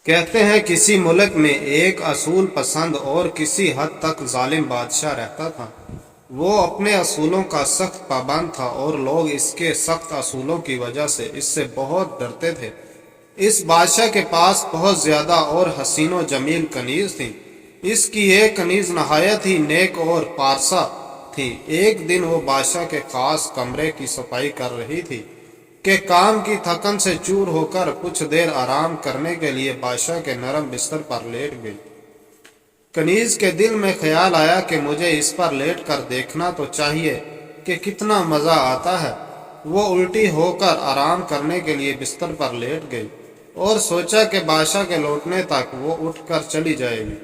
کہتے ہیں کسی ملک میں ایک اصول پسند اور کسی حد تک ظالم بادشاہ رہتا تھا۔ وہ اپنے اصولوں کا سخت پابند تھا اور لوگ اس کے سخت اصولوں کی وجہ سے اس سے بہت ڈرتے تھے۔ اس بادشاہ کے پاس بہت زیادہ اور حسین و جمیل کنیز تھی۔ اس کی ایک کنیز نہایت ہی نیک اور پارسا تھی۔ ایک دن وہ بادشاہ کے خاص کمرے کی صفائی کر رہی تھی کہ کام کی تھکن سے چور ہو کر کچھ دیر آرام کرنے کے لیے بادشاہ کے نرم بستر پر لیٹ گئی۔ کنیز کے دل میں خیال آیا کہ مجھے اس پر لیٹ کر دیکھنا تو چاہیے کہ کتنا مزہ آتا ہے۔ وہ الٹی ہو کر آرام کرنے کے لیے بستر پر لیٹ گئی اور سوچا کہ بادشاہ کے لوٹنے تک وہ اٹھ کر چلی جائے گی۔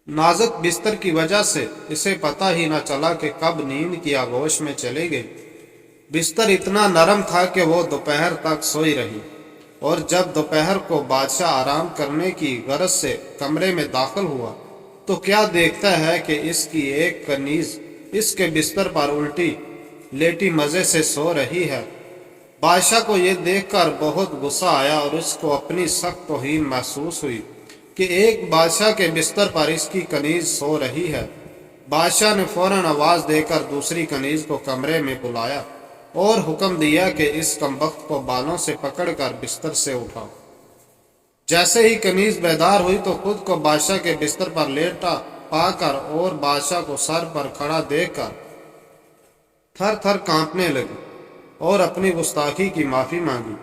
نازک بستر کی وجہ سے اسے پتہ ہی نہ چلا کہ کب نیند کی آغوش میں چلی گئی۔ بستر اتنا نرم تھا کہ وہ دوپہر تک سوئی رہی، اور جب دوپہر کو بادشاہ آرام کرنے کی غرض سے کمرے میں داخل ہوا تو کیا دیکھتا ہے کہ اس کی ایک کنیز اس کے بستر پر الٹی لیٹی مزے سے سو رہی ہے۔ بادشاہ کو یہ دیکھ کر بہت غصہ آیا اور اس کو اپنی سخت توہین محسوس ہوئی کہ ایک بادشاہ کے بستر پر اس کی کنیز سو رہی ہے۔ بادشاہ نے فوراً آواز دے کر دوسری کنیز کو کمرے میں بلایا اور حکم دیا کہ اس کمبخت کو بالوں سے پکڑ کر بستر سے اٹھاؤ۔ جیسے ہی کنیز بیدار ہوئی تو خود کو بادشاہ کے بستر پر لیٹا پا کر اور بادشاہ کو سر پر کھڑا دیکھ کر تھر تھر کانپنے لگی اور اپنی گستاخی کی معافی مانگی،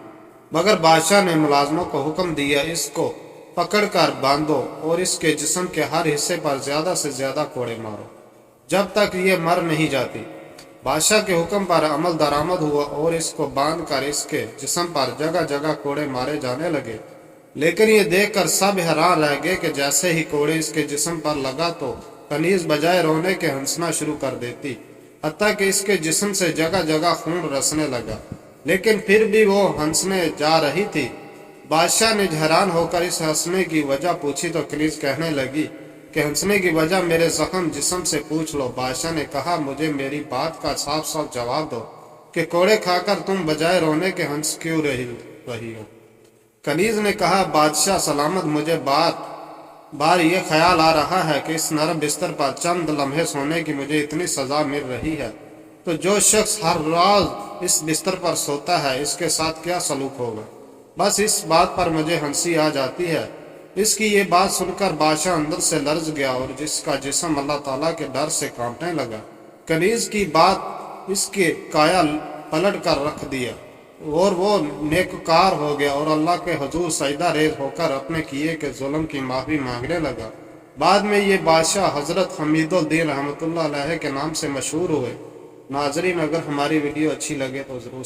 مگر بادشاہ نے ملازموں کو حکم دیا اس کو پکڑ کر باندھو اور اس کے جسم کے ہر حصے پر زیادہ سے زیادہ کوڑے مارو جب تک یہ مر نہیں جاتی۔ بادشاہ کے حکم پر عمل درآمد ہوا اور اس کو باندھ کر اس کے جسم پر جگہ جگہ کوڑے مارے جانے لگے، لیکن یہ دیکھ کر سب حیران رہ گئے کہ جیسے ہی کوڑے اس کے جسم پر لگا تو کنیز بجائے رونے کے ہنسنا شروع کر دیتی، حتیٰ کہ اس کے جسم سے جگہ جگہ خون رسنے لگا، لیکن پھر بھی وہ ہنسنے جا رہی تھی۔ بادشاہ نے حیران ہو کر اس ہنسنے کی وجہ پوچھی تو کنیز کہنے لگی کہ ہنسنے کی وجہ میرے زخم جسم سے پوچھ لو۔ بادشاہ نے کہا مجھے میری بات کا صاف صاف جواب دو کہ کوڑے کھا کر تم بجائے رونے کے ہنس کیوں رہی ہو؟ کنیز نے کہا بادشاہ سلامت، مجھے بار یہ خیال آ رہا ہے کہ اس نرم بستر پر چند لمحے سونے کی مجھے اتنی سزا مل رہی ہے تو جو شخص ہر روز اس بستر پر سوتا ہے اس کے ساتھ کیا سلوک ہوگا؟ بس اس بات پر مجھے ہنسی آ جاتی ہے۔ اس کی یہ بات سن کر بادشاہ اندر سے لرز گیا اور جس کا جسم اللہ تعالیٰ کے ڈر سے کانپنے لگا۔ کنیز کی بات اس کے کایا پلٹ کر رکھ دیا اور وہ نیکوکار ہو گیا اور اللہ کے حضور سجدہ ریز ہو کر اپنے کیے کے ظلم کی معافی مانگنے لگا۔ بعد میں یہ بادشاہ حضرت حمید الدین رحمۃ اللہ علیہ کے نام سے مشہور ہوئے۔ ناظرین، اگر ہماری ویڈیو اچھی لگے تو ضرور